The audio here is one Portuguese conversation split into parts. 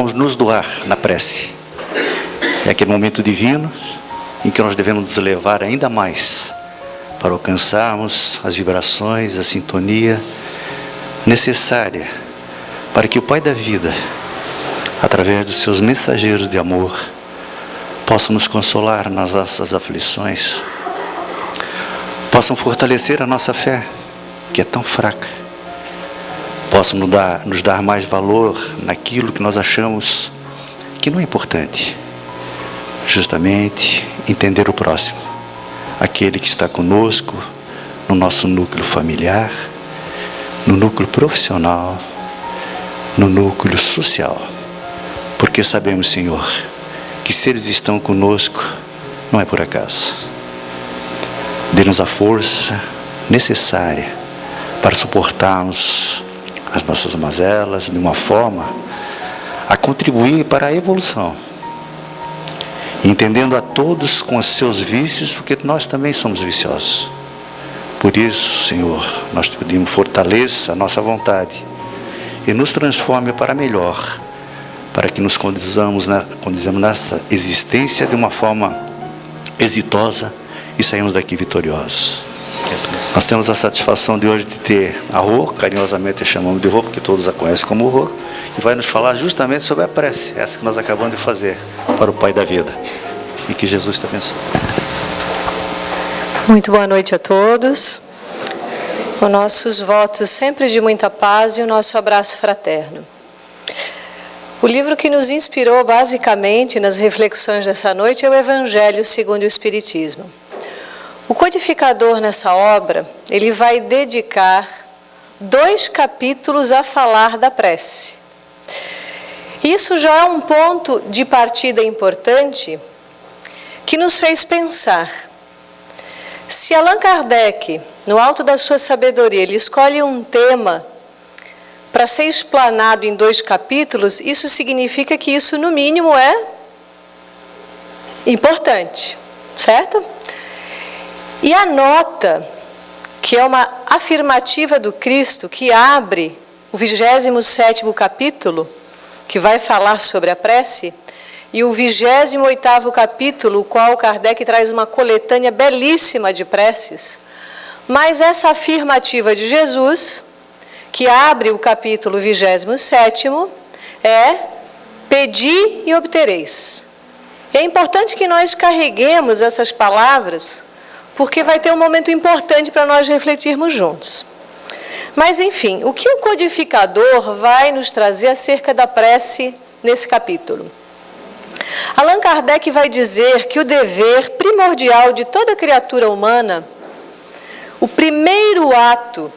vamos nos doar na prece. É aquele momento divino em que nós devemos nos levar ainda mais para alcançarmos as vibrações, a sintonia necessária para que o Pai da vida, através dos seus mensageiros de amor, possa nos consolar nas nossas aflições, possam fortalecer a nossa fé, que é tão fraca, possam nos dar mais valor naquilo que nós achamos que não é importante, justamente entender o próximo, aquele que está conosco no nosso núcleo familiar, no núcleo profissional, no núcleo social, porque sabemos, Senhor, que se eles estão conosco, não é por acaso. Dê-nos a força necessária para suportarmos as nossas mazelas de uma forma a contribuir para a evolução, entendendo a todos com os seus vícios, porque nós também somos viciosos. Por isso, Senhor, nós te pedimos, fortaleça a nossa vontade e nos transforme para melhor, para que nos conduzamos nessa existência de uma forma exitosa e saímos daqui vitoriosos. Nós temos a satisfação de hoje de ter a Rô, carinhosamente a chamamos de Rô, porque todos a conhecem como Rô, e vai nos falar justamente sobre a prece, essa que nós acabamos de fazer para o Pai da vida. E que Jesus te abençoe. Muito boa noite a todos. Com nossos votos sempre de muita paz e o nosso abraço fraterno. O livro que nos inspirou basicamente nas reflexões dessa noite é o Evangelho segundo o Espiritismo. O codificador nessa obra, ele vai dedicar 2 capítulos a falar da prece. Isso já é um ponto de partida importante que nos fez pensar. Se Allan Kardec, no alto da sua sabedoria, ele escolhe um tema para ser explanado em 2 capítulos, isso significa que isso, no mínimo, é importante, certo? E a nota, que é uma afirmativa do Cristo, que abre o 27º capítulo, que vai falar sobre a prece, e o 28º capítulo, o qual Kardec traz uma coletânea belíssima de preces, mas essa afirmativa de Jesus, que abre o capítulo 27º, é: pedi e obtereis. É importante que nós carreguemos essas palavras, porque vai ter um momento importante para nós refletirmos juntos. Mas, enfim, o que o codificador vai nos trazer acerca da prece nesse capítulo? Allan Kardec vai dizer que o dever primordial de toda criatura humana, o primeiro ato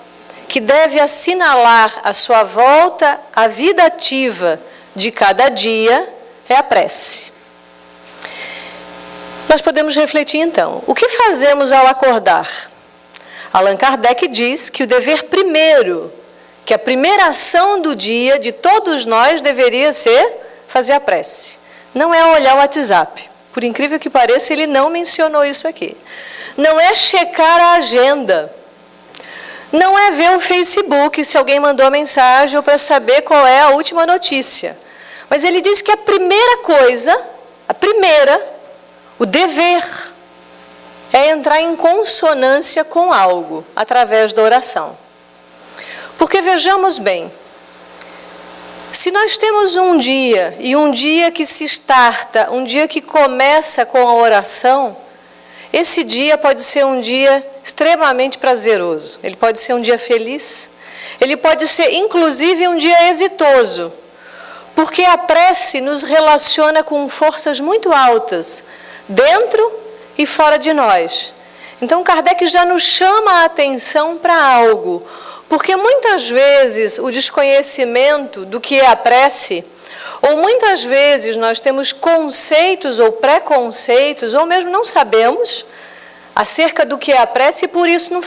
que deve assinalar a sua volta à vida ativa de cada dia, é a prece. Nós podemos refletir então, o que fazemos ao acordar? Allan Kardec diz que o dever primeiro, que a primeira ação do dia de todos nós deveria ser fazer a prece. Não é olhar o WhatsApp. Por incrível que pareça, ele não mencionou isso aqui. Não é checar a agenda. Não é ver o Facebook se alguém mandou a mensagem ou para saber qual é a última notícia. Mas ele diz que a primeira coisa, o dever, é entrar em consonância com algo através da oração. Porque vejamos bem, se nós temos um dia, e um dia que se starta, um dia que começa com a oração, esse dia pode ser um dia extremamente prazeroso, ele pode ser um dia feliz, ele pode ser inclusive um dia exitoso, porque a prece nos relaciona com forças muito altas, dentro e fora de nós. Então Kardec já nos chama a atenção para algo, porque muitas vezes o desconhecimento do que é a prece, ou muitas vezes nós temos conceitos ou preconceitos, ou mesmo não sabemos acerca do que é a prece e por isso não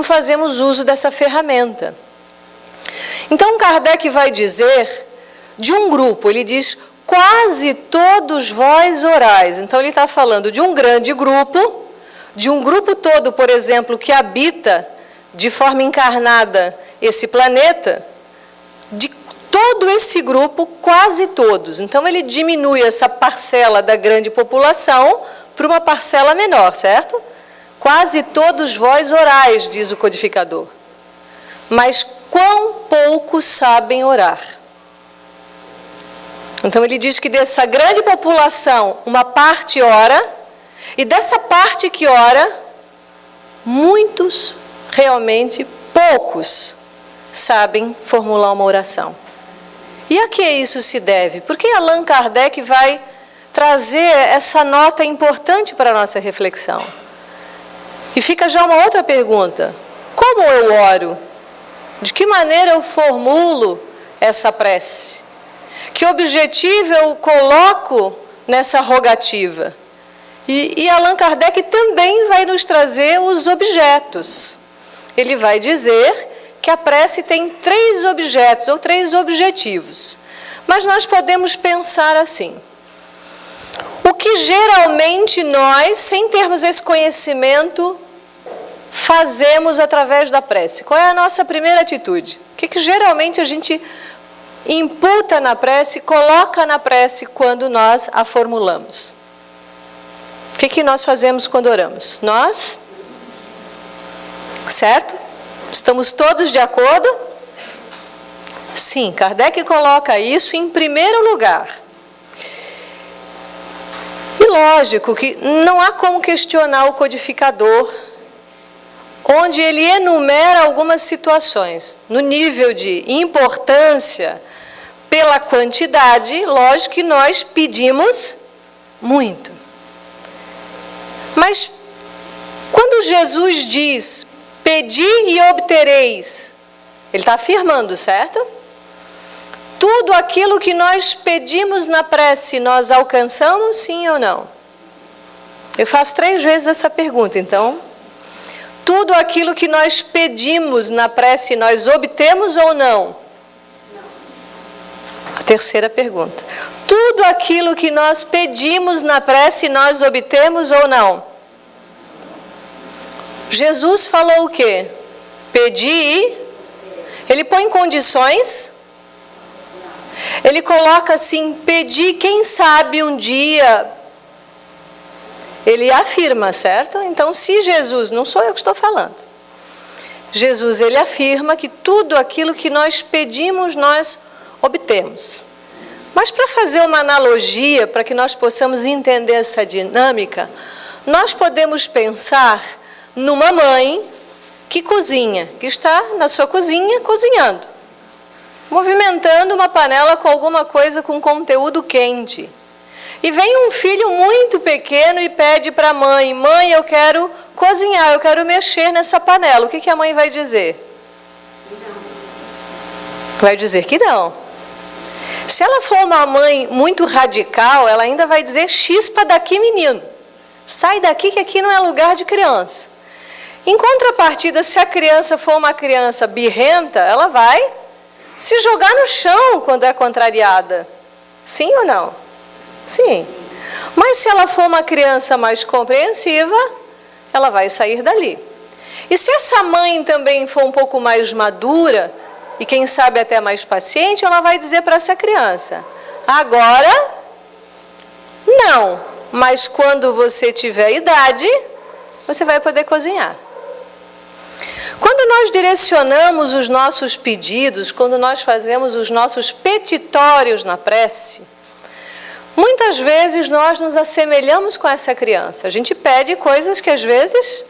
fazemos uso dessa ferramenta. Então Kardec vai dizer de um grupo, ele diz: quase todos vós orais. Então ele está falando de um grande grupo, de um grupo todo, por exemplo, que habita de forma encarnada esse planeta, de todo esse grupo, quase todos. Então ele diminui essa parcela da grande população para uma parcela menor, certo? Quase todos vós orais, diz o codificador. Mas quão poucos sabem orar? Então ele diz que dessa grande população, uma parte ora, e dessa parte que ora, muitos, realmente poucos, sabem formular uma oração. E a que isso se deve? Por que Allan Kardec vai trazer essa nota importante para a nossa reflexão? E fica já uma outra pergunta: como eu oro? De que maneira eu formulo essa prece? Que objetivo eu coloco nessa rogativa? E Allan Kardec também vai nos trazer os objetos. Ele vai dizer que a prece tem 3 objetos ou 3 objetivos. Mas nós podemos pensar assim: o que geralmente nós, sem termos esse conhecimento, fazemos através da prece? Qual é a nossa primeira atitude? O que geralmente a gente imputa na prece, coloca na prece quando nós a formulamos? O que nós fazemos quando oramos? Nós? Certo? Estamos todos de acordo? Sim, Kardec coloca isso em primeiro lugar. E lógico que não há como questionar o codificador, onde ele enumera algumas situações. No nível de importância, pela quantidade, lógico que nós pedimos muito. Mas quando Jesus diz: pedi e obtereis, ele está afirmando, certo? Tudo aquilo que nós pedimos na prece, nós alcançamos, sim ou não? Eu faço 3 vezes essa pergunta, então. Tudo aquilo que nós pedimos na prece, nós obtemos ou não? A terceira pergunta. Tudo aquilo que nós pedimos na prece, nós obtemos ou não? Jesus falou o quê? Pedi e... Ele põe condições? Ele coloca assim: pedi, quem sabe um dia... Ele afirma, certo? Então, se Jesus, não sou eu que estou falando, Jesus, ele afirma que tudo aquilo que nós pedimos, nós obtemos. Mas para fazer uma analogia, para que nós possamos entender essa dinâmica, nós podemos pensar numa mãe que cozinha, que está na sua cozinha cozinhando, movimentando uma panela com alguma coisa com conteúdo quente. E vem um filho muito pequeno e pede para a mãe: mãe, eu quero cozinhar, eu quero mexer nessa panela. O que a mãe vai dizer? Não. Vai dizer que não. Se ela for uma mãe muito radical, ela ainda vai dizer: chispa daqui, menino. Sai daqui que aqui não é lugar de criança. Em contrapartida, se a criança for uma criança birrenta, ela vai se jogar no chão quando é contrariada. Sim ou não? Sim. Mas se ela for uma criança mais compreensiva, ela vai sair dali. E se essa mãe também for um pouco mais madura, e quem sabe até mais paciente, ela vai dizer para essa criança: agora, não. Mas quando você tiver idade, você vai poder cozinhar. Quando nós direcionamos os nossos pedidos, quando nós fazemos os nossos petitórios na prece, muitas vezes nós nos assemelhamos com essa criança. A gente pede coisas que às vezes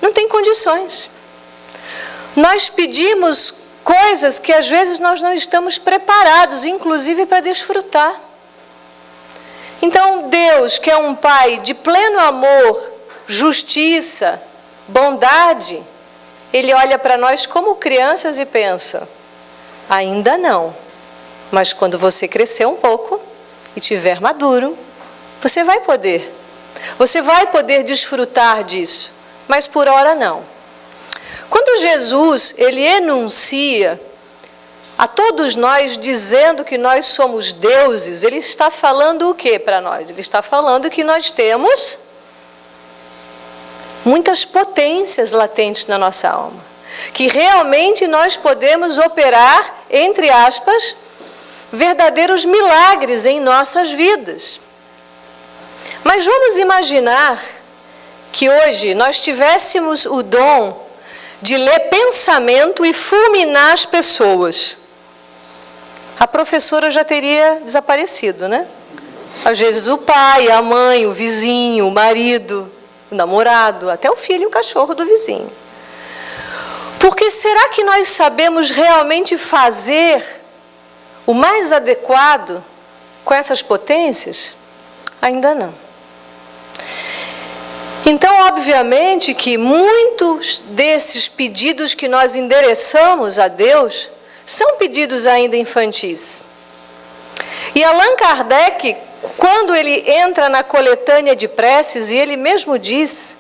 não tem condições. Nós pedimos coisas que às vezes nós não estamos preparados, inclusive para desfrutar. Então Deus, que é um Pai de pleno amor, justiça, bondade, Ele olha para nós como crianças e pensa: ainda não, mas quando você crescer um pouco e tiver maduro, você vai poder desfrutar disso, mas por hora não. Quando Jesus, ele enuncia a todos nós dizendo que nós somos deuses, ele está falando o que para nós? Ele está falando que nós temos muitas potências latentes na nossa alma. que realmente nós podemos operar, entre aspas, verdadeiros milagres em nossas vidas. Mas vamos imaginar que hoje nós tivéssemos o dom de ler pensamento e fulminar as pessoas. A professora já teria desaparecido, né? Às vezes o pai, a mãe, o vizinho, o marido, o namorado, até o filho e o cachorro do vizinho. Porque será que nós sabemos realmente fazer o mais adequado com essas potências? Ainda não. Então, obviamente que muitos desses pedidos que nós endereçamos a Deus são pedidos ainda infantis. E Allan Kardec, quando ele entra na coletânea de preces, e ele mesmo diz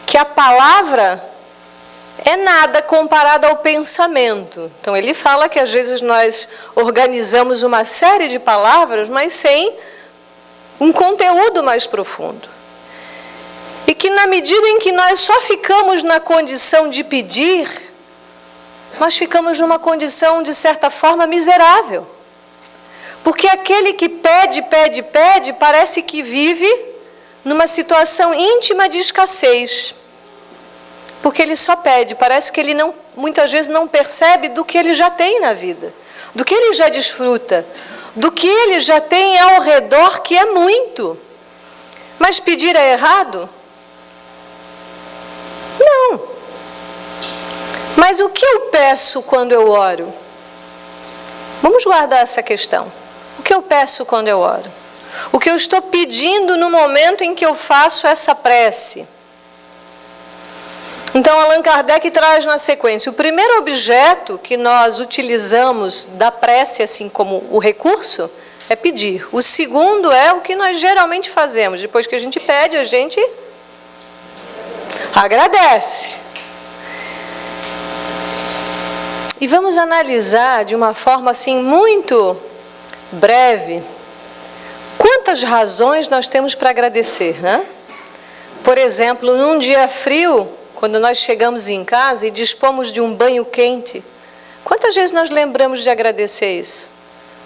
que a palavra é nada comparada ao pensamento. Então ele fala que às vezes nós organizamos uma série de palavras, mas sem um conteúdo mais profundo. E que na medida em que nós só ficamos na condição de pedir, nós ficamos numa condição, de certa forma, miserável. Porque aquele que pede, pede, pede, parece que vive numa situação íntima de escassez. Porque ele só pede, parece que ele não, muitas vezes não percebe do que ele já tem na vida, do que ele já desfruta, do que ele já tem ao redor, que é muito. Mas pedir é errado? Não. Mas o que eu peço quando eu oro? Vamos guardar essa questão. O que eu peço quando eu oro? O que eu estou pedindo no momento em que eu faço essa prece? Então, Allan Kardec traz na sequência: o primeiro objeto que nós utilizamos da prece, assim como o recurso, é pedir. O segundo é o que nós geralmente fazemos. Depois que a gente pede, a gente agradece. E vamos analisar de uma forma assim muito breve quantas razões nós temos para agradecer, né? Por exemplo, num dia frio, quando nós chegamos em casa e dispomos de um banho quente, quantas vezes nós lembramos de agradecer isso?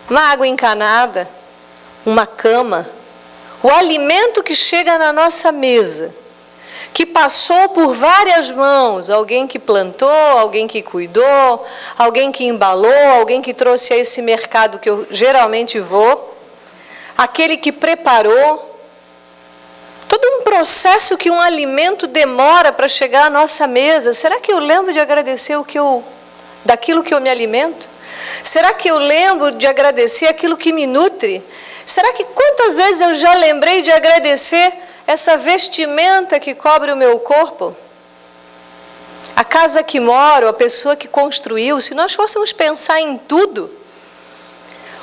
Uma água encanada, uma cama, o alimento que chega na nossa mesa, que passou por várias mãos, alguém que plantou, alguém que cuidou, alguém que embalou, alguém que trouxe a esse mercado que eu geralmente vou, aquele que preparou. Todo um processo que um alimento demora para chegar à nossa mesa. Será que eu lembro de agradecer daquilo que eu me alimento? Será que eu lembro de agradecer aquilo que me nutre? Será que quantas vezes eu já lembrei de agradecer essa vestimenta que cobre o meu corpo? A casa que moro, a pessoa que construiu. Se nós fôssemos pensar em tudo,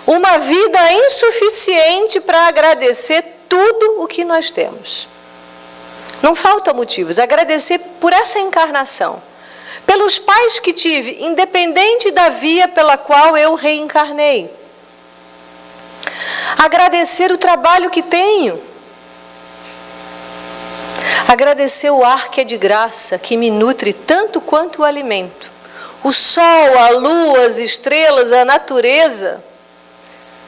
uma vida insuficiente para agradecer tudo o que nós temos. Não faltam motivos. Agradecer por essa encarnação, pelos pais que tive, independente da via pela qual eu reencarnei. Agradecer o trabalho que tenho. Agradecer o ar que é de graça, que me nutre tanto quanto o alimento. O sol, a lua, as estrelas, a natureza.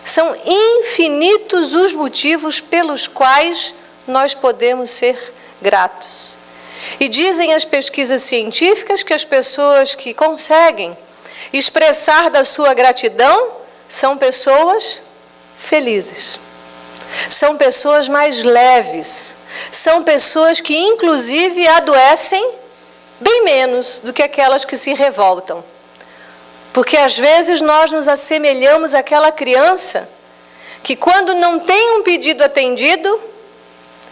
São infinitos os motivos pelos quais nós podemos ser gratos. E dizem as pesquisas científicas que as pessoas que conseguem expressar da sua gratidão são pessoas felizes. São pessoas mais leves. São pessoas que, inclusive, adoecem bem menos do que aquelas que se revoltam. Porque às vezes nós nos assemelhamos àquela criança que, quando não tem um pedido atendido,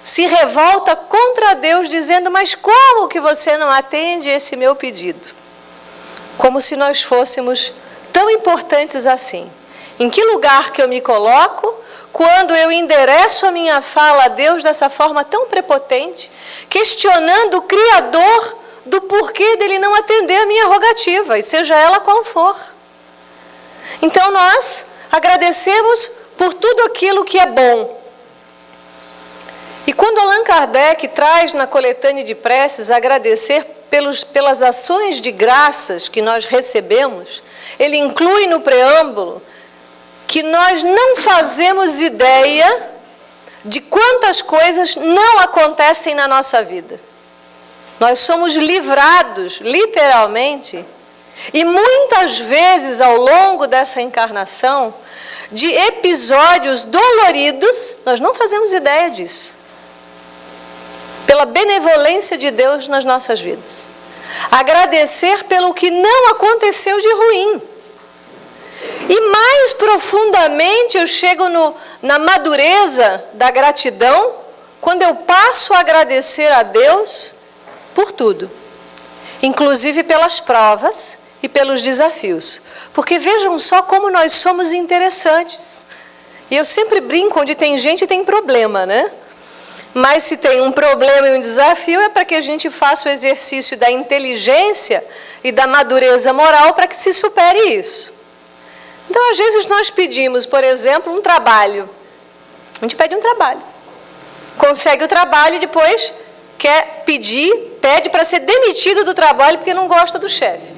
se revolta contra Deus, dizendo: mas como que você não atende esse meu pedido? Como se nós fôssemos tão importantes assim. Em que lugar que eu me coloco quando eu endereço a minha fala a Deus dessa forma tão prepotente, questionando o Criador do porquê dele não atender a minha rogativa, e seja ela qual for. Então nós agradecemos por tudo aquilo que é bom. E quando Allan Kardec traz na coletânea de preces agradecer pelas ações de graças que nós recebemos, ele inclui no preâmbulo que nós não fazemos ideia de quantas coisas não acontecem na nossa vida. Nós somos livrados, literalmente, e muitas vezes ao longo dessa encarnação, de episódios doloridos, nós não fazemos ideia disso. Pela benevolência de Deus nas nossas vidas. Agradecer pelo que não aconteceu de ruim. E mais profundamente eu chego na madureza da gratidão, quando eu passo a agradecer a Deus por tudo. Inclusive pelas provas e pelos desafios. Porque vejam só como nós somos interessantes. E eu sempre brinco, onde tem gente tem problema, né? Mas se tem um problema e um desafio, é para que a gente faça o exercício da inteligência e da madureza moral para que se supere isso. Então, às vezes nós pedimos, por exemplo, um trabalho. A gente pede um trabalho. Consegue o trabalho e depois pede para ser demitido do trabalho porque não gosta do chefe.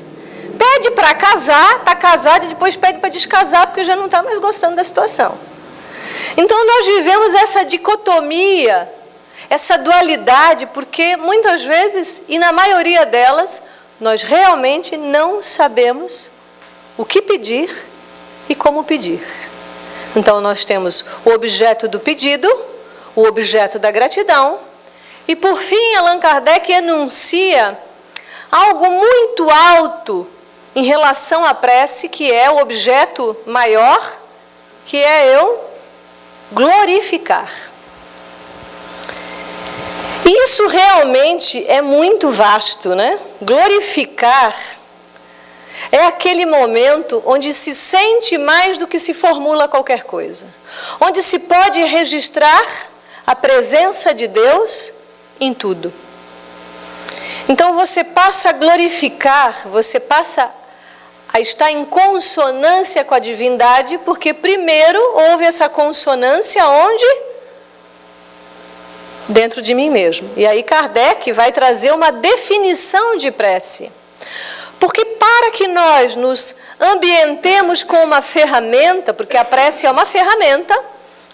Pede para casar, está casado e depois pede para descasar porque já não está mais gostando da situação. Então nós vivemos essa dicotomia, essa dualidade, porque muitas vezes, e na maioria delas, nós realmente não sabemos o que pedir e como pedir. Então nós temos o objeto do pedido, o objeto da gratidão, e por fim Allan Kardec enuncia algo muito alto em relação à prece, que é o objeto maior, que é eu glorificar. Isso realmente é muito vasto, né? Glorificar é aquele momento onde se sente mais do que se formula qualquer coisa. Onde se pode registrar a presença de Deus em tudo. Então você passa a glorificar, você passa a estar em consonância com a divindade, porque primeiro houve essa consonância onde? Dentro de mim mesmo. E aí Kardec vai trazer uma definição de prece. Porque para que nós nos ambientemos com uma ferramenta, porque a prece é uma ferramenta,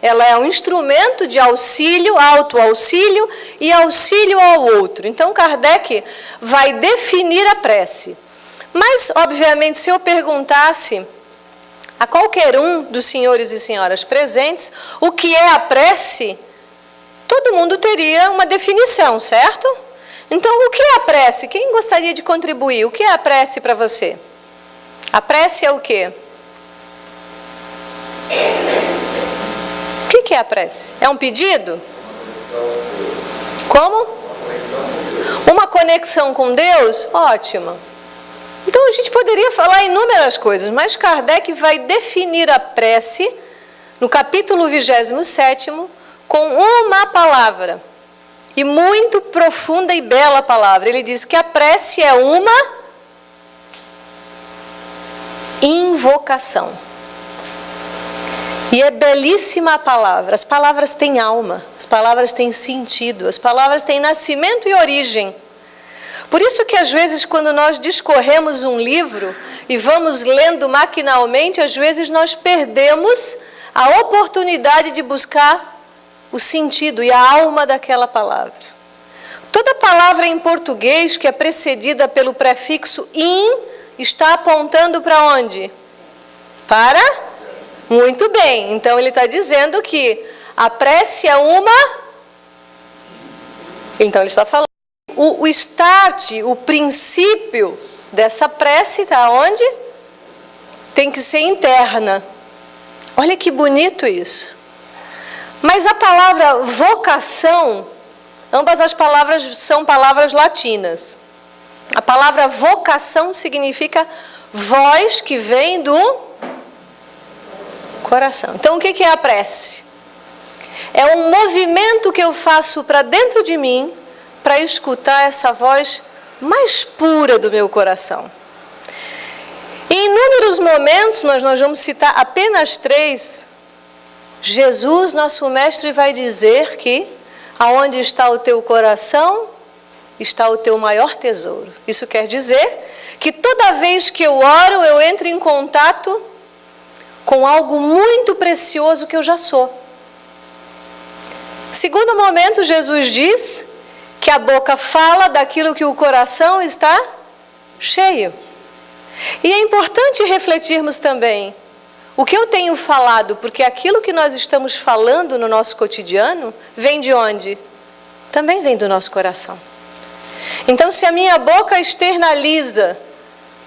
ela é um instrumento de auxílio, autoauxílio e auxílio ao outro. Então Kardec vai definir a prece. Mas, obviamente, se eu perguntasse a qualquer um dos senhores e senhoras presentes o que é a prece, todo mundo teria uma definição, certo? Então, o que é a prece? Quem gostaria de contribuir? O que é a prece para você? A prece é o quê? O que é a prece? É um pedido? Como? Uma conexão com Deus? Ótimo. Então, a gente poderia falar inúmeras coisas, mas Kardec vai definir a prece no capítulo 27º com uma palavra. E muito profunda e bela palavra. Ele diz que a prece é uma invocação. E é belíssima a palavra. As palavras têm alma, as palavras têm sentido, as palavras têm nascimento e origem. Por isso que às vezes quando nós discorremos um livro e vamos lendo maquinalmente, às vezes nós perdemos a oportunidade de buscar o sentido e a alma daquela palavra. Toda palavra em português que é precedida pelo prefixo in está apontando para onde? Para? Muito bem. Então ele está dizendo que a prece é uma... Então ele está falando. O start, o princípio dessa prece está onde? Tem que ser interna. Olha que bonito isso. Mas a palavra vocação, ambas as palavras são palavras latinas. A palavra vocação significa voz que vem do coração. Então o que é a prece? É um movimento que eu faço para dentro de mim para escutar essa voz mais pura do meu coração. Em inúmeros momentos, mas nós vamos citar apenas 3, Jesus, nosso mestre, vai dizer que aonde está o teu coração, está o teu maior tesouro. Isso quer dizer que toda vez que eu oro, eu entro em contato com algo muito precioso que eu já sou. Segundo momento, Jesus diz que a boca fala daquilo que o coração está cheio. E é importante refletirmos também o que eu tenho falado, porque aquilo que nós estamos falando no nosso cotidiano vem de onde? Também vem do nosso coração. Então, se a minha boca externaliza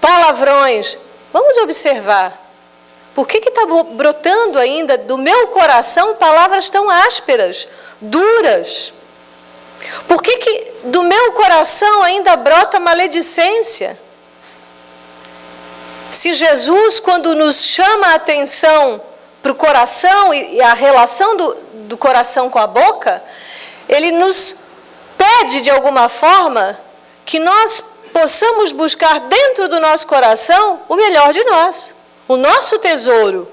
palavrões, vamos observar. Por que está brotando ainda do meu coração palavras tão ásperas, duras? Por que do meu coração ainda brota maledicência? Se Jesus, quando nos chama a atenção para o coração e a relação do coração com a boca, Ele nos pede de alguma forma que nós possamos buscar dentro do nosso coração o melhor de nós, o nosso tesouro,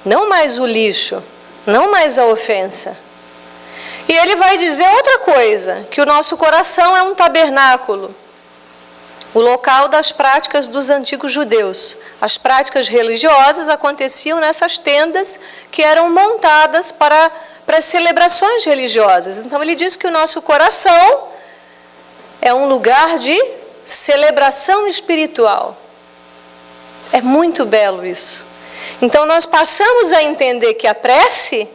não mais o lixo, não mais a ofensa. E Ele vai dizer outra coisa, que o nosso coração é um tabernáculo, o local das práticas dos antigos judeus. As práticas religiosas aconteciam nessas tendas que eram montadas para as celebrações religiosas. Então ele diz que o nosso coração é um lugar de celebração espiritual. É muito belo isso. Então nós passamos a entender que a prece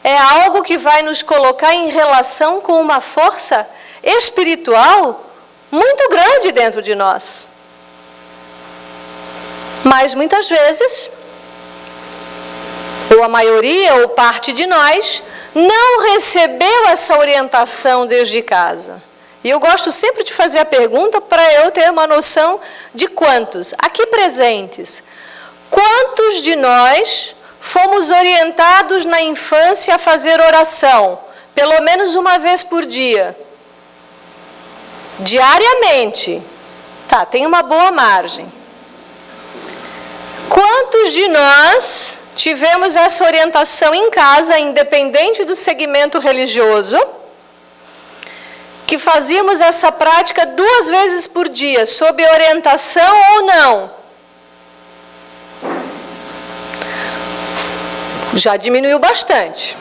é algo que vai nos colocar em relação com uma força espiritual muito grande dentro de nós. Mas muitas vezes, ou a maioria, ou parte de nós, não recebeu essa orientação desde casa. E eu gosto sempre de fazer a pergunta para eu ter uma noção de quantos, aqui presentes, quantos de nós fomos orientados na infância a fazer oração, pelo menos uma vez por dia? Diariamente. Tá, tem uma boa margem. Quantos de nós tivemos essa orientação em casa, independente do segmento religioso, que fazíamos essa prática 2 vezes por dia, sob orientação ou não? Já diminuiu bastante.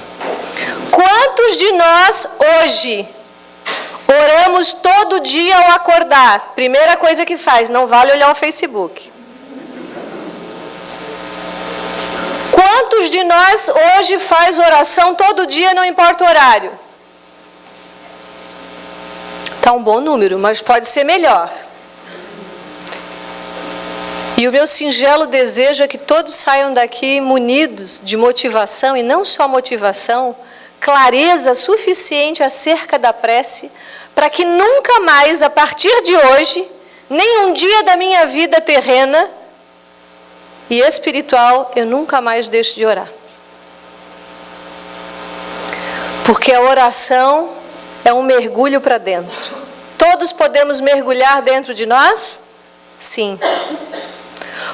Quantos de nós hoje oramos todo dia ao acordar? Primeira coisa que faz, não vale olhar o Facebook. Quantos de nós hoje faz oração todo dia, não importa o horário? Está um bom número, mas pode ser melhor. E o meu singelo desejo é que todos saiam daqui munidos de motivação, e não só motivação, clareza suficiente acerca da prece, para que nunca mais, a partir de hoje, nem um dia da minha vida terrena e espiritual, eu nunca mais deixo de orar. Porque a oração é um mergulho para dentro. Todos podemos mergulhar dentro de nós? Sim.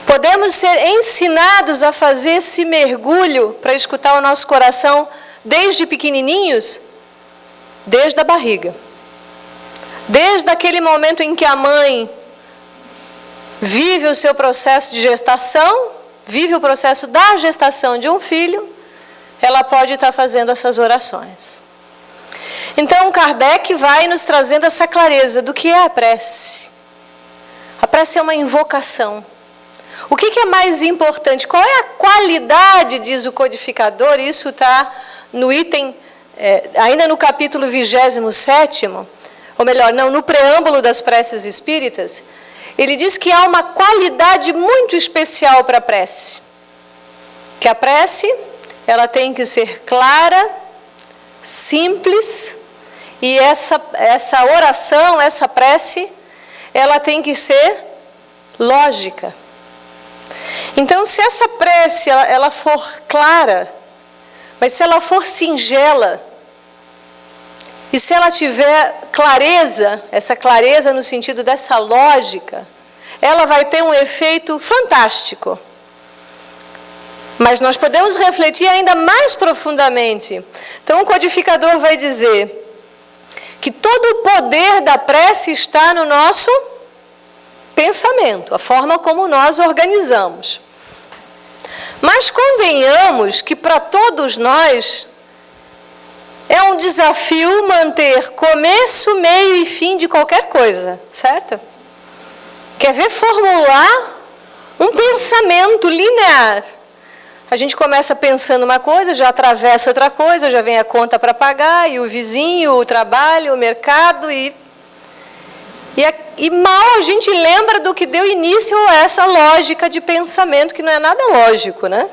Podemos ser ensinados a fazer esse mergulho para escutar o nosso coração desde pequenininhos? Desde a barriga. Desde aquele momento em que a mãe vive o seu processo de gestação, vive o processo da gestação de um filho, ela pode estar fazendo essas orações. Então, Kardec vai nos trazendo essa clareza do que é a prece. A prece é uma invocação. O que é mais importante? Qual é a qualidade, diz o codificador, isso está no item, ainda no capítulo 27º, ou melhor, não, no preâmbulo das preces espíritas, ele diz que há uma qualidade muito especial para a prece. Que a prece, ela tem que ser clara, simples, e essa oração, essa prece, ela tem que ser lógica. Então, se essa prece ela for clara, mas se ela for singela, e se ela tiver clareza, essa clareza no sentido dessa lógica, ela vai ter um efeito fantástico. Mas nós podemos refletir ainda mais profundamente. Então o codificador vai dizer que todo o poder da prece está no nosso pensamento, a forma como nós organizamos. Mas convenhamos que para todos nós é um desafio manter começo, meio e fim de qualquer coisa, certo? Quer ver formular um pensamento linear? A gente começa pensando uma coisa, já atravessa outra coisa, já vem a conta para pagar, e o vizinho, o trabalho, o mercado, e mal a gente lembra do que deu início a essa lógica de pensamento, que não é nada lógico, né?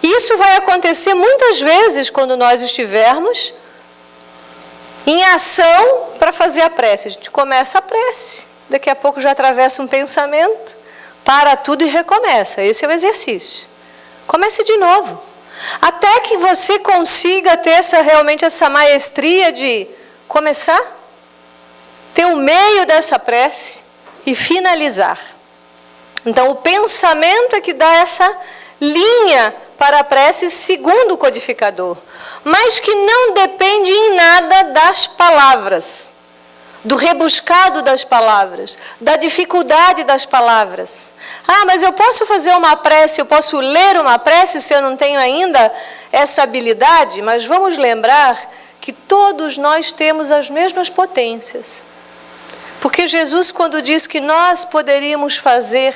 Isso vai acontecer muitas vezes quando nós estivermos em ação para fazer a prece. A gente começa a prece, daqui a pouco já atravessa um pensamento, para tudo e recomeça. Esse é o exercício. Comece de novo, até que você consiga ter realmente essa maestria de começar, ter o meio dessa prece e finalizar. Então, o pensamento é que dá essa linha para a prece segundo o codificador, mas que não depende em nada das palavras, do rebuscado das palavras, da dificuldade das palavras. Ah, mas eu posso fazer uma prece, eu posso ler uma prece se eu não tenho ainda essa habilidade? Mas vamos lembrar que todos nós temos as mesmas potências. Porque Jesus, quando diz que nós poderíamos fazer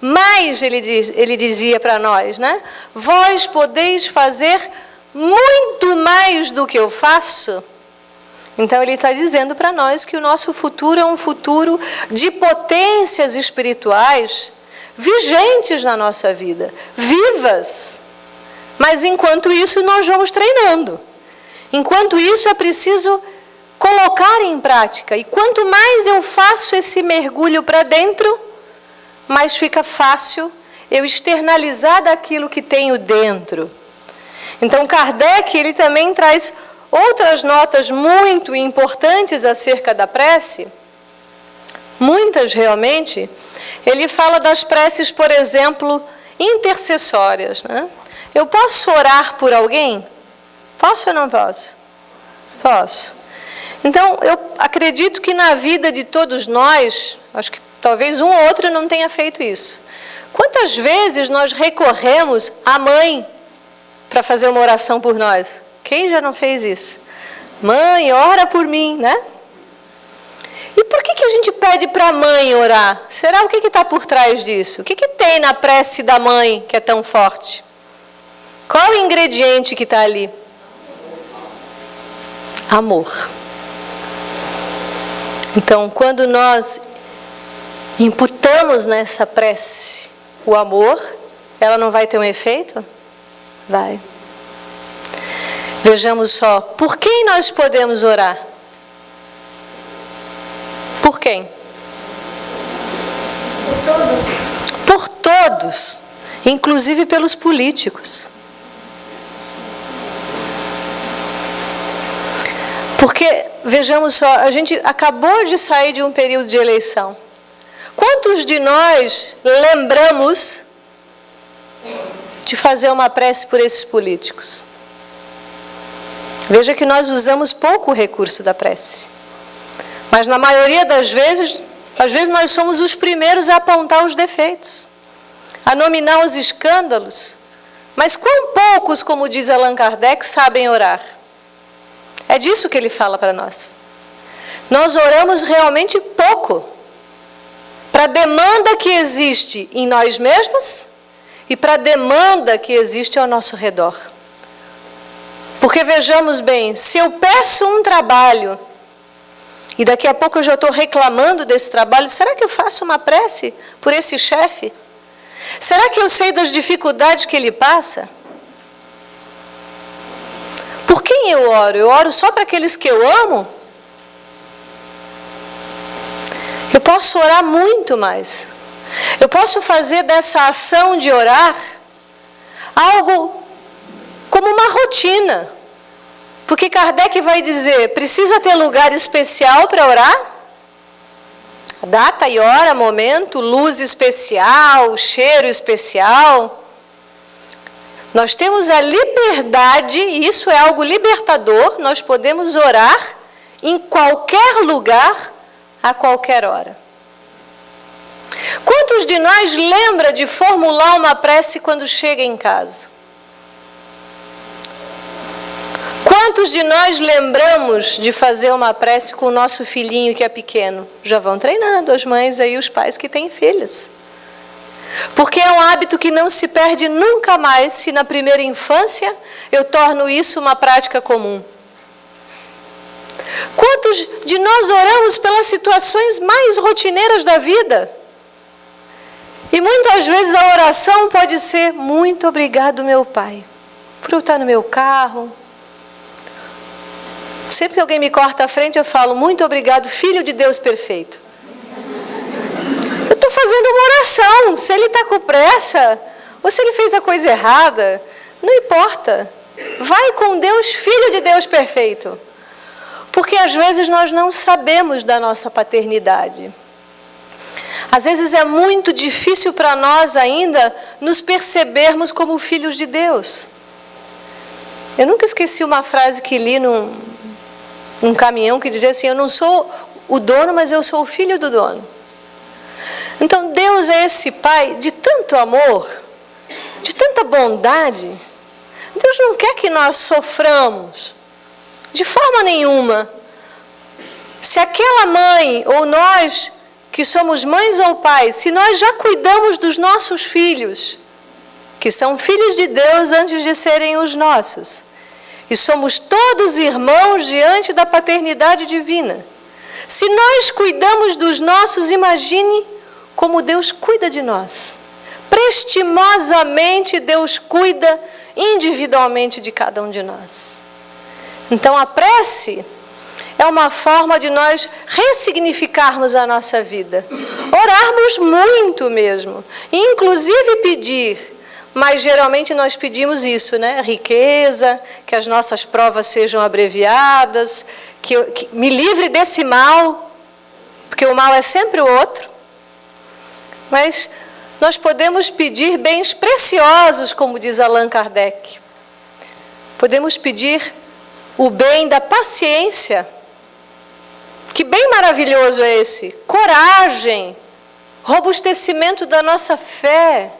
mais, ele dizia para nós, né? Vós podeis fazer muito mais do que eu faço. Então ele está dizendo para nós que o nosso futuro é um futuro de potências espirituais vigentes na nossa vida, vivas. Mas enquanto isso nós vamos treinando. Enquanto isso é preciso colocar em prática. E quanto mais eu faço esse mergulho para dentro, mais fica fácil eu externalizar daquilo que tenho dentro. Então Kardec, ele também traz outras notas muito importantes acerca da prece, muitas realmente. Ele fala das preces, por exemplo, intercessórias, né? Eu posso orar por alguém? Posso ou não posso? Posso. Então, eu acredito que na vida de todos nós, acho que talvez um ou outro não tenha feito isso. Quantas vezes nós recorremos à mãe para fazer uma oração por nós? Quem já não fez isso? Mãe, ora por mim, né? E por que a gente pede para a mãe orar? Será o que está por trás disso? O que tem na prece da mãe que é tão forte? Qual o ingrediente que está ali? Amor. Então, quando nós imputamos nessa prece o amor, ela não vai ter um efeito? Vai. Vejamos só, por quem nós podemos orar? Por quem? Por todos, inclusive pelos políticos. Porque, vejamos só, a gente acabou de sair de um período de eleição. Quantos de nós lembramos de fazer uma prece por esses políticos? Veja que nós usamos pouco o recurso da prece. Mas na maioria das vezes, às vezes nós somos os primeiros a apontar os defeitos, a nominar os escândalos. Mas quão poucos, como diz Allan Kardec, sabem orar? É disso que ele fala para nós. Nós oramos realmente pouco para a demanda que existe em nós mesmos e para a demanda que existe ao nosso redor. Porque vejamos bem, se eu peço um trabalho e daqui a pouco eu já estou reclamando desse trabalho, será que eu faço uma prece por esse chefe? Será que eu sei das dificuldades que ele passa? Por quem eu oro? Eu oro só para aqueles que eu amo? Eu posso orar muito mais. Eu posso fazer dessa ação de orar algo como uma rotina. Porque Kardec vai dizer, precisa ter lugar especial para orar? Data e hora, momento, luz especial, cheiro especial. Nós temos a liberdade, e isso é algo libertador, nós podemos orar em qualquer lugar, a qualquer hora. Quantos de nós lembra de formular uma prece quando chega em casa? Quantos de nós lembramos de fazer uma prece com o nosso filhinho que é pequeno? Já vão treinando as mães aí, os pais que têm filhos. Porque é um hábito que não se perde nunca mais se na primeira infância eu torno isso uma prática comum. Quantos de nós oramos pelas situações mais rotineiras da vida? E muitas vezes a oração pode ser: muito obrigado, meu Pai, por eu estar no meu carro. Sempre que alguém me corta a frente, eu falo: muito obrigado, Filho de Deus perfeito. Eu estou fazendo uma oração. Se ele está com pressa, ou se ele fez a coisa errada, não importa. Vai com Deus, Filho de Deus perfeito. Porque às vezes nós não sabemos da nossa paternidade. Às vezes é muito difícil para nós ainda nos percebermos como filhos de Deus. Eu nunca esqueci uma frase que li num caminhão que dizia assim: eu não sou o dono, mas eu sou o filho do dono. Então Deus é esse Pai de tanto amor, de tanta bondade. Deus não quer que nós soframos, de forma nenhuma. Se aquela mãe ou nós que somos mães ou pais, se nós já cuidamos dos nossos filhos, que são filhos de Deus antes de serem os nossos, e somos todos irmãos diante da paternidade divina, se nós cuidamos dos nossos, imagine como Deus cuida de nós. Prestimosamente Deus cuida individualmente de cada um de nós. Então a prece é uma forma de nós ressignificarmos a nossa vida. Orarmos muito mesmo. Inclusive pedir. Mas geralmente nós pedimos isso, né? Riqueza, que as nossas provas sejam abreviadas, que me livre desse mal, porque o mal é sempre o outro. Mas nós podemos pedir bens preciosos, como diz Allan Kardec. Podemos pedir o bem da paciência. Que bem maravilhoso é esse! Coragem, robustecimento da nossa fé.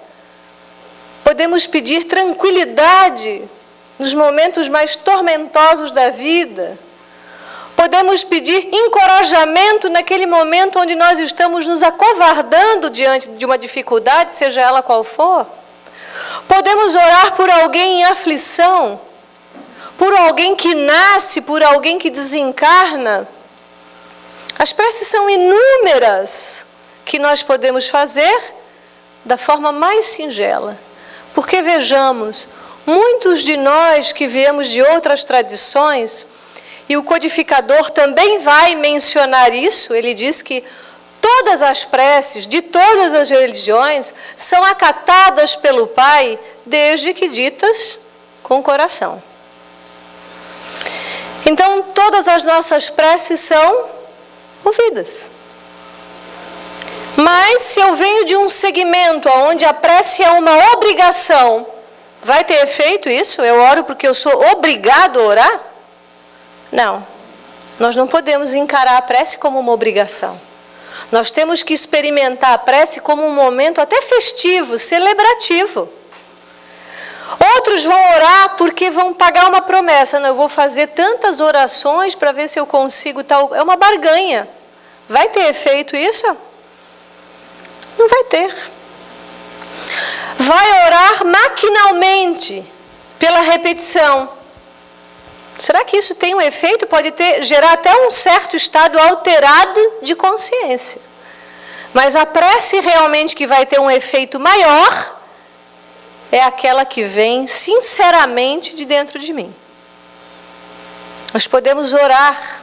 Podemos pedir tranquilidade nos momentos mais tormentosos da vida. Podemos pedir encorajamento naquele momento onde nós estamos nos acovardando diante de uma dificuldade, seja ela qual for. Podemos orar por alguém em aflição, por alguém que nasce, por alguém que desencarna. As preces são inúmeras que nós podemos fazer da forma mais singela. Porque vejamos, muitos de nós que viemos de outras tradições, e o codificador também vai mencionar isso, ele diz que todas as preces de todas as religiões são acatadas pelo Pai, desde que ditas com o coração. Então, todas as nossas preces são ouvidas. Mas se eu venho de um segmento onde a prece é uma obrigação, vai ter efeito isso? Eu oro porque eu sou obrigado a orar? Não. Nós não podemos encarar a prece como uma obrigação. Nós temos que experimentar a prece como um momento até festivo, celebrativo. Outros vão orar porque vão pagar uma promessa. Não, eu vou fazer tantas orações para ver se eu consigo tal. É uma barganha. Vai ter efeito isso? Não vai ter. Vai orar maquinalmente, pela repetição. Será que isso tem um efeito? Pode gerar até um certo estado alterado de consciência. Mas a prece realmente que vai ter um efeito maior é aquela que vem sinceramente de dentro de mim. Nós podemos orar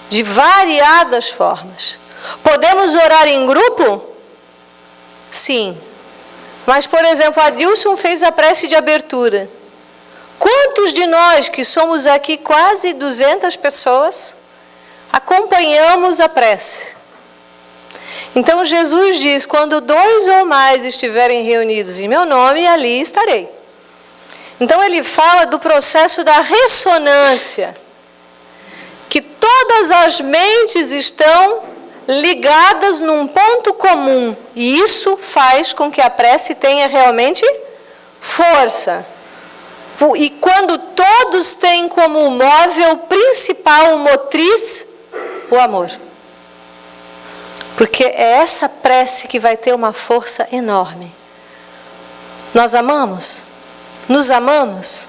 de variadas formas. Podemos orar em grupo? Sim. Mas, por exemplo, a Dilson fez a prece de abertura. Quantos de nós, que somos aqui quase 200 pessoas, acompanhamos a prece? Então Jesus diz: quando 2 ou mais estiverem reunidos em meu nome, ali estarei. Então ele fala do processo da ressonância, que todas as mentes estão ligadas num ponto comum. E isso faz com que a prece tenha realmente força. E quando todos têm como móvel principal, motriz, o amor. Porque é essa prece que vai ter uma força enorme. Nós amamos? Nos amamos?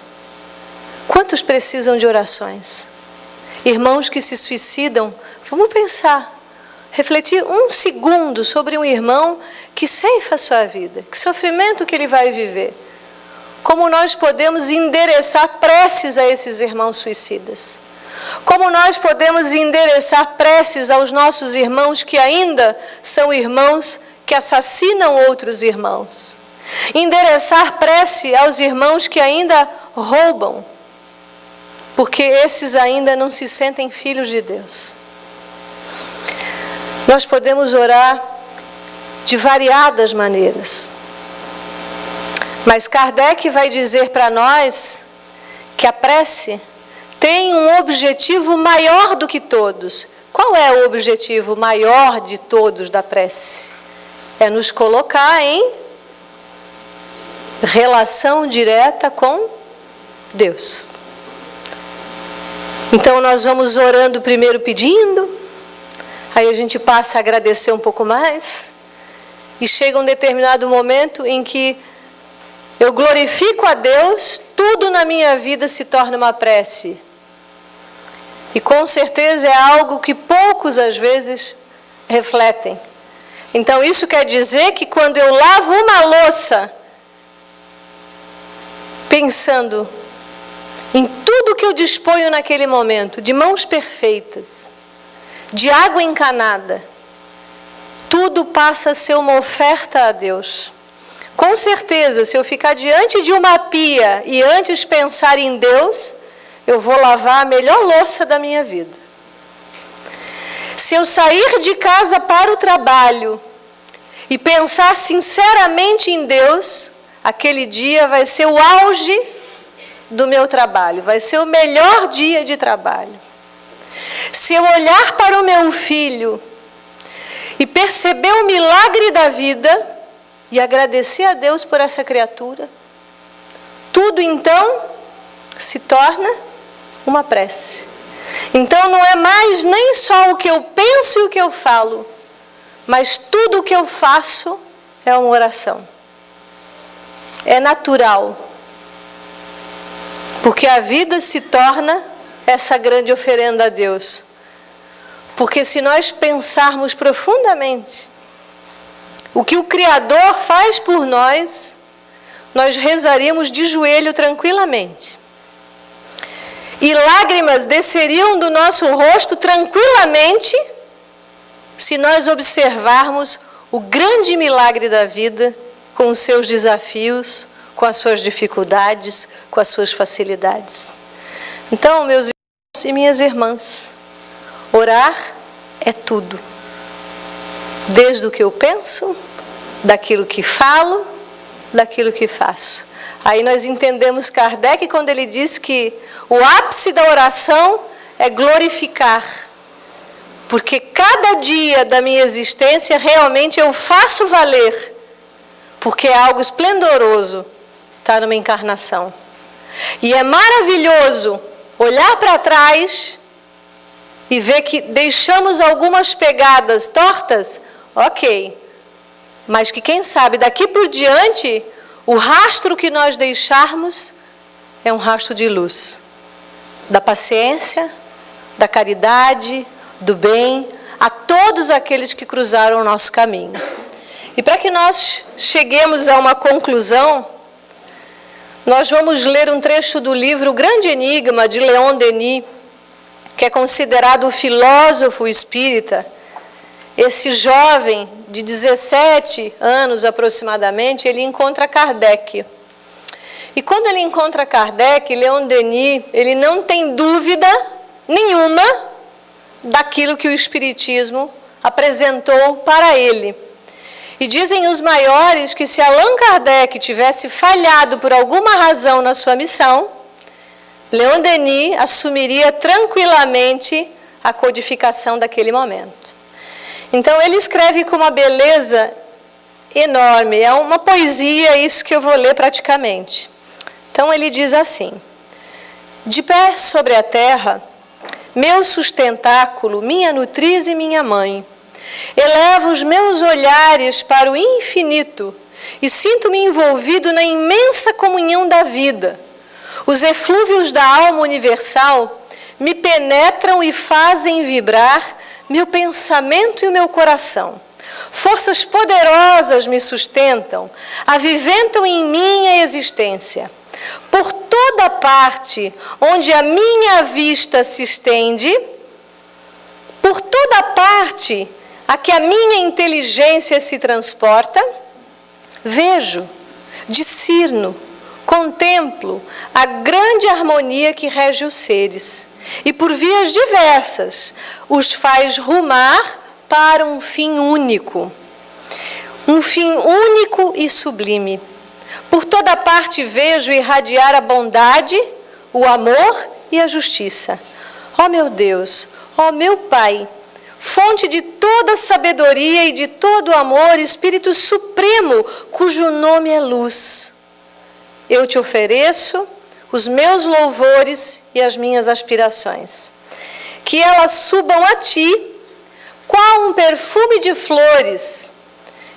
Quantos precisam de orações? Irmãos que se suicidam, vamos pensar, refletir um segundo sobre um irmão que ceifa a sua vida, que sofrimento que ele vai viver. Como nós podemos endereçar preces a esses irmãos suicidas? Como nós podemos endereçar preces aos nossos irmãos que ainda são irmãos que assassinam outros irmãos? Endereçar prece aos irmãos que ainda roubam, porque esses ainda não se sentem filhos de Deus. Nós podemos orar de variadas maneiras. Mas Kardec vai dizer para nós que a prece tem um objetivo maior do que todos. Qual é o objetivo maior de todos da prece? É nos colocar em relação direta com Deus. Então nós vamos orando primeiro pedindo, aí a gente passa a agradecer um pouco mais, e chega um determinado momento em que eu glorifico a Deus, tudo na minha vida se torna uma prece. E com certeza é algo que poucos às vezes refletem. Então isso quer dizer que quando eu lavo uma louça, pensando em tudo que eu disponho naquele momento, de mãos perfeitas, de água encanada, tudo passa a ser uma oferta a Deus. Com certeza, se eu ficar diante de uma pia e antes pensar em Deus, eu vou lavar a melhor louça da minha vida. Se eu sair de casa para o trabalho e pensar sinceramente em Deus, aquele dia vai ser o auge do meu trabalho, vai ser o melhor dia de trabalho. Se eu olhar para o meu filho e perceber o milagre da vida e agradecer a Deus por essa criatura, tudo então se torna uma prece. Então não é mais nem só o que eu penso e o que eu falo, mas tudo o que eu faço é uma oração. É natural. Porque a vida se torna essa grande oferenda a Deus. Porque se nós pensarmos profundamente o que o Criador faz por nós, nós rezaríamos de joelho tranquilamente. E lágrimas desceriam do nosso rosto tranquilamente, se nós observarmos o grande milagre da vida, com os seus desafios, com as suas dificuldades, com as suas facilidades. Então, meus irmãos e minhas irmãs, orar é tudo. Desde o que eu penso, daquilo que falo, daquilo que faço. Aí nós entendemos Kardec quando ele diz que o ápice da oração é glorificar. Porque cada dia da minha existência realmente eu faço valer. Porque é algo esplendoroso estar numa encarnação. E é maravilhoso olhar para trás e ver que deixamos algumas pegadas tortas, ok. Mas que quem sabe daqui por diante, o rastro que nós deixarmos é um rastro de luz. Da paciência, da caridade, do bem, a todos aqueles que cruzaram o nosso caminho. E para que nós cheguemos a uma conclusão, nós vamos ler um trecho do livro O Grande Enigma, de Leon Denis, que é considerado o filósofo espírita. Esse jovem de 17 anos aproximadamente, ele encontra Kardec. E quando ele encontra Kardec, Leon Denis, ele não tem dúvida nenhuma daquilo que o Espiritismo apresentou para ele. E dizem os maiores que se Allan Kardec tivesse falhado por alguma razão na sua missão, Leon Denis assumiria tranquilamente a codificação daquele momento. Então ele escreve com uma beleza enorme, é uma poesia isso que eu vou ler praticamente. Então ele diz assim: de pé sobre a terra, meu sustentáculo, minha nutriz e minha mãe, elevo os meus olhares para o infinito e sinto-me envolvido na imensa comunhão da vida. Os eflúvios da alma universal me penetram e fazem vibrar meu pensamento e o meu coração. Forças poderosas me sustentam, aviventam em minha existência. Por toda parte onde a minha vista se estende, por toda parte a que a minha inteligência se transporta, vejo, discerno, contemplo a grande harmonia que rege os seres e por vias diversas os faz rumar para um fim único e sublime. Por toda parte vejo irradiar a bondade, o amor e a justiça. Ó meu Deus, ó meu Pai, fonte de toda sabedoria e de todo amor, Espírito Supremo, cujo nome é luz, eu te ofereço os meus louvores e as minhas aspirações. Que elas subam a ti, qual um perfume de flores,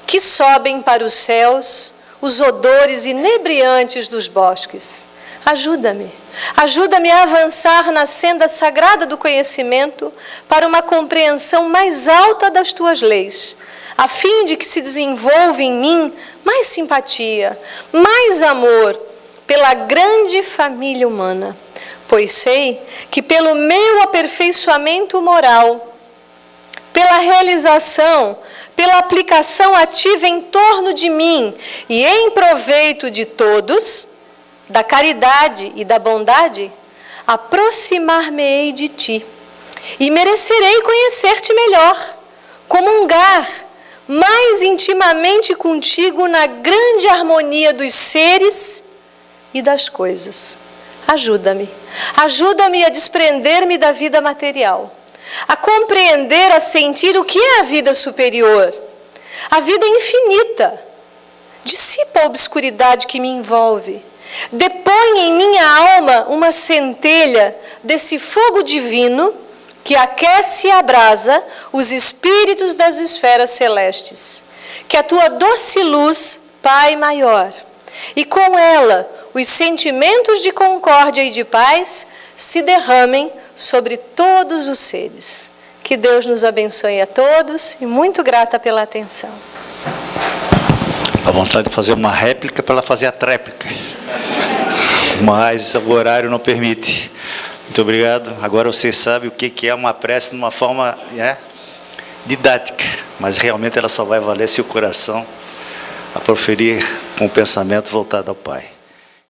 que sobem para os céus os odores inebriantes dos bosques. Ajuda-me a avançar na senda sagrada do conhecimento para uma compreensão mais alta das tuas leis, a fim de que se desenvolva em mim mais simpatia, mais amor pela grande família humana, pois sei que pelo meu aperfeiçoamento moral, pela realização, pela aplicação ativa em torno de mim e em proveito de todos, da caridade e da bondade, aproximar-me-ei de ti e merecerei conhecer-te melhor, comungar mais intimamente contigo na grande harmonia dos seres e das coisas. Ajuda-me a desprender-me da vida material, a compreender, a sentir o que é a vida superior, a vida infinita. Dissipa a obscuridade que me envolve, depõe em minha alma uma centelha desse fogo divino que aquece e abrasa os espíritos das esferas celestes. Que a tua doce luz, Pai maior, e com ela os sentimentos de concórdia e de paz se derramem sobre todos os seres. Que Deus nos abençoe a todos e muito grata pela atenção. A vontade de fazer uma réplica para ela fazer a tréplica, mas o horário não permite. Muito obrigado. Agora você sabe o que é uma prece de uma forma didática, mas realmente ela só vai valer se o coração a proferir com o pensamento voltado ao Pai.